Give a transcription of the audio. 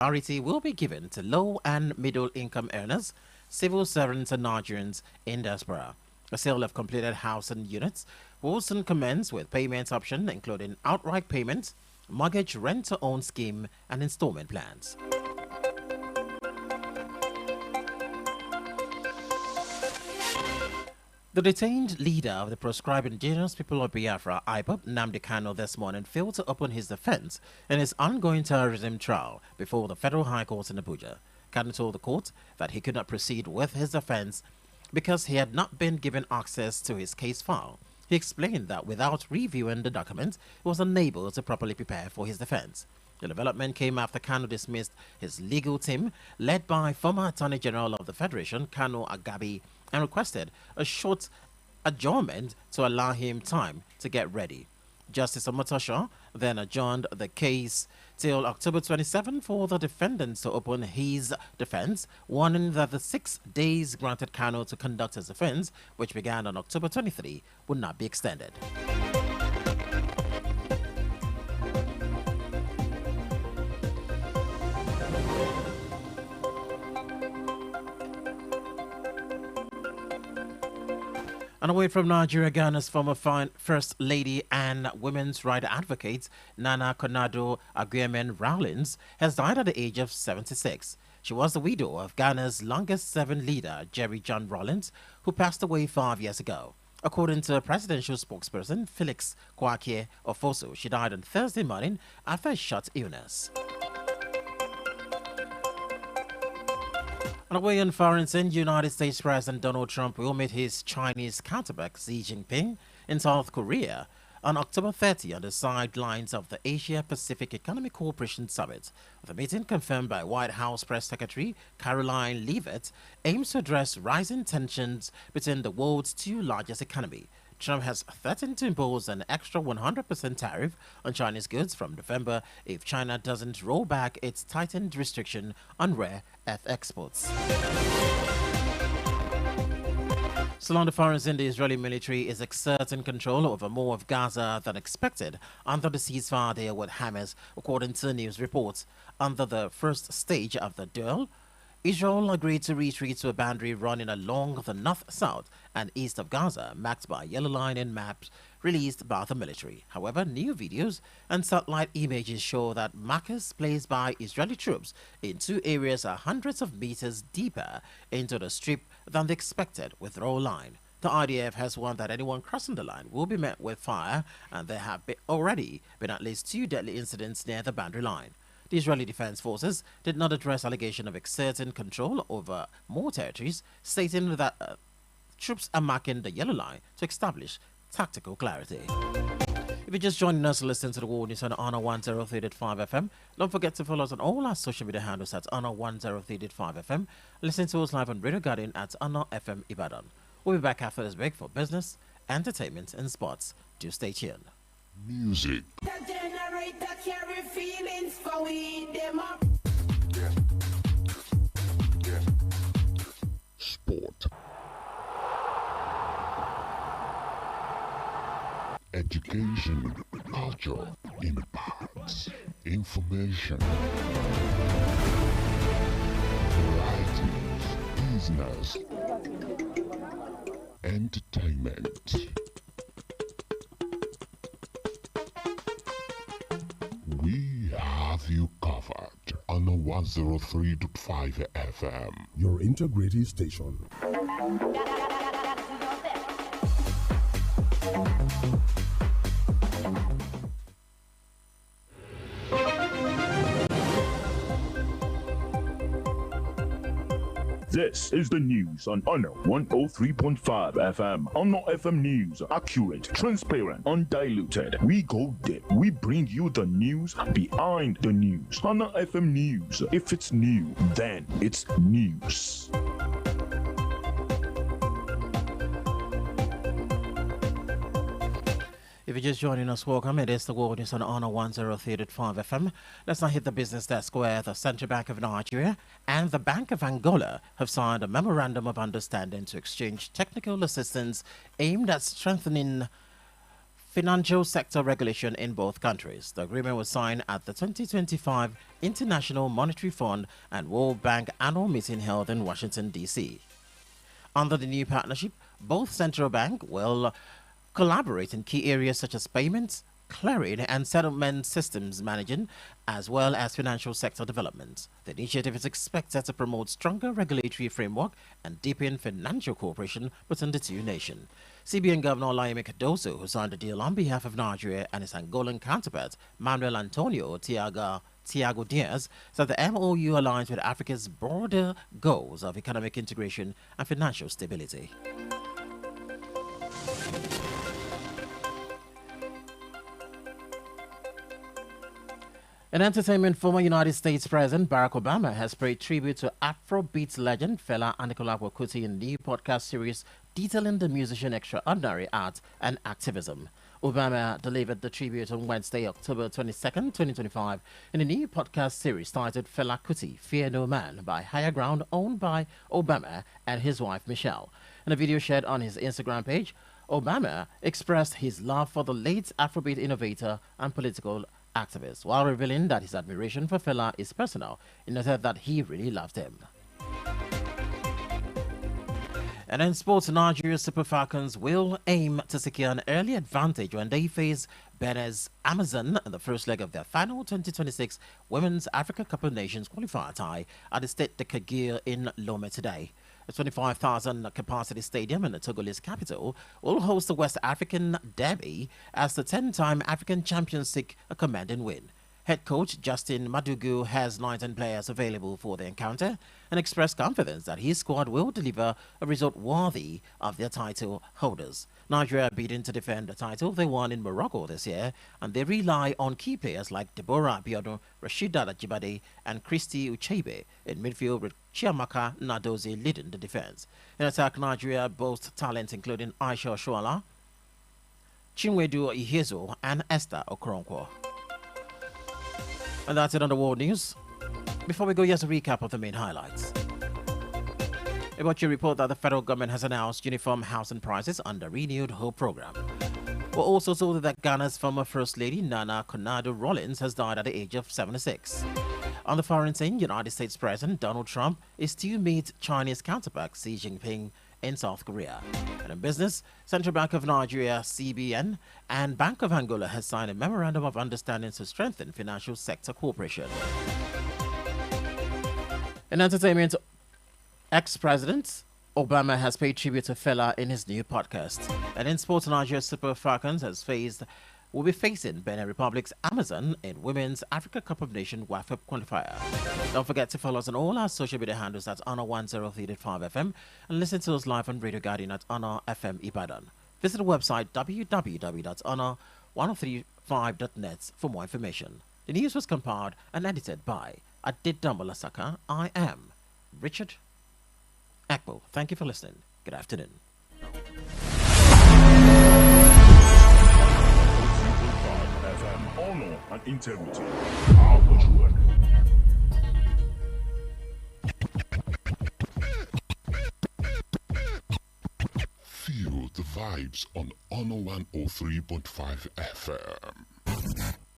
Priority will be given to low and middle income earners, civil servants, and Nigerians in diaspora. A sale of completed housing units will soon commence with payment options including outright payments, mortgage rent-to-own scheme, and installment plans. The detained leader of the proscribed indigenous people of Biafra, IPOB, Nnamdi Kanu, this morning failed to open his defense in his ongoing terrorism trial before the Federal High Court in Abuja. Kanu told the court that he could not proceed with his defense because he had not been given access to his case file. He explained that without reviewing the documents, he was unable to properly prepare for his defense. The development came after Kanu dismissed his legal team, led by former Attorney General of the Federation, Kanu Agabi, and requested a short adjournment to allow him time to get ready. Justice Omotosho then adjourned the case till October 27 for the defendants to open his defense, warning that the 6 days granted Kanu to conduct his defense, which began on October 23, would not be extended. And away from Nigeria, Ghana's former First Lady and women's rights advocate Nana Konado Aguimen Rawlings has died at the age of 76. She was the widow of Ghana's longest-serving leader, Jerry John Rawlings, who passed away 5 years ago. According to presidential spokesperson Felix Kwakye Ofosu, she died on Thursday morning after a short illness. And away in foreign scene, United States President Donald Trump will meet his Chinese counterpart Xi Jinping in South Korea on October 30 on the sidelines of the Asia-Pacific Economic Cooperation Summit. The meeting, confirmed by White House Press Secretary Caroline Leavitt, aims to address rising tensions between the world's two largest economies. Trump has threatened to impose an extra 100% tariff on Chinese goods from November if China doesn't roll back its tightened restriction on rare earth exports. Still on the foreign scene, the Israeli military is exerting control over more of Gaza than expected under the ceasefire deal with Hamas, according to news reports. Under the first stage of the deal, Israel agreed to retreat to a boundary running along the north-south and east of Gaza, marked by yellow line and maps released by the military. However, new videos and satellite images show that markers placed by Israeli troops in two areas are hundreds of meters deeper into the strip than the expected withdrawal line. The IDF has warned that anyone crossing the line will be met with fire, and there have already been at least 2 deadly incidents near the boundary line. The Israeli Defense Forces did not address allegation of exerting control over more territories, stating that troops are marking the yellow line to establish tactical clarity. If you're just joining us, listen to the World News on Honor 103.5 FM. Don't forget to follow us on all our social media handles at Honor 103.5 FM. Listen to us live on Radio Garden at Honor FM Ibadan. We'll be back after this break for business, entertainment, and sports. Do stay tuned. Music. The generator carry feelings for we them up. Sport. Education, culture, impacts, information, varieties, business, entertainment. We have you covered on a 103.5 FM. Your integrated station. This is the news on Honor 103.5 FM. Honor FM News. Accurate, transparent, undiluted. We go deep. We bring you the news behind the news. Honor FM News. If it's new, then it's news. If you're just joining us, welcome. It is the World News on Honor 103.5 FM. Let's now hit the business desk where the Central Bank of Nigeria and the Bank of Angola have signed a memorandum of understanding to exchange technical assistance aimed at strengthening financial sector regulation in both countries. The agreement was signed at the 2025 International Monetary Fund and World Bank annual meeting held in Washington, D.C. Under the new partnership, both central banks will collaborate in key areas such as payments, clearing, and settlement systems managing, as well as financial sector development. The initiative is expected to promote stronger regulatory framework and deepen financial cooperation between the two nations. CBN Governor Laimi Cardoso, who signed the deal on behalf of Nigeria and his Angolan counterpart, Manuel Antonio Tiago Diaz, said the MOU aligns with Africa's broader goals of economic integration and financial stability. In entertainment, former United States President Barack Obama has paid tribute to Afrobeat legend Fela Anikulapo Kuti in a new podcast series detailing the musician's extraordinary art and activism. Obama delivered the tribute on Wednesday, October 22nd, 2025, in a new podcast series titled Fela Kuti, Fear No Man, by Higher Ground, owned by Obama and his wife Michelle. In a video shared on his Instagram page, Obama expressed his love for the late Afrobeat innovator and political activist, while revealing that his admiration for Fela is personal. He noted that he really loved him. And in sports, Nigeria's Super Falcons will aim to secure an early advantage when they face Benin's Amazon in the first leg of their final 2026 Women's Africa Cup of Nations qualifier tie at the Stade de Kagir in Lomé today. The 25,000 capacity stadium in the Togolese capital will host the West African Derby as the 10-time African champions seek a commanding win. Head coach Justin Madugu has 19 players available for the encounter and expressed confidence that his squad will deliver a result worthy of their title holders. Nigeria are bidding to defend the title they won in Morocco this year, and they rely on key players like Deborah Abiodun, Rashida Ajibade, and Christy Uchebe in midfield, with Chiamaka Nadozie leading the defense. In attack, Nigeria boasts talent including Aisha Oshoala, Chinwedu Ihezo, and Esther Okoronkwo. And that's it on the world news. Before we go, here's a recap of the main highlights. About your report that the federal government has announced uniform housing prices under renewed HOPE program. We're also told that Ghana's former First Lady Nana Konado-Rawlings has died at the age of 76. On the foreign scene, United States President Donald Trump is to meet Chinese counterpart Xi Jinping in South Korea. And in business, Central Bank of Nigeria, CBN, and Bank of Angola has signed a memorandum of understanding to strengthen financial sector cooperation. In entertainment, ex-president Obama has paid tribute to Fela in his new podcast. And in sports, Nigeria's Super Falcons will be facing Benin Republic's Amazon in Women's Africa Cup of Nations WAFC qualifier. Don't forget to follow us on all our social media handles at Honor 103.5 FM and listen to us live on Radio Guardian at Honor FM Ibadan. Visit the website www.honor103.5.net for more information. The news was compiled and edited by Adidambola Saka. I am Richard Ekpo. Thank you for listening. Good afternoon. Honor and integrity. Our watchword. Feel the vibes on Honor 103.5 FM.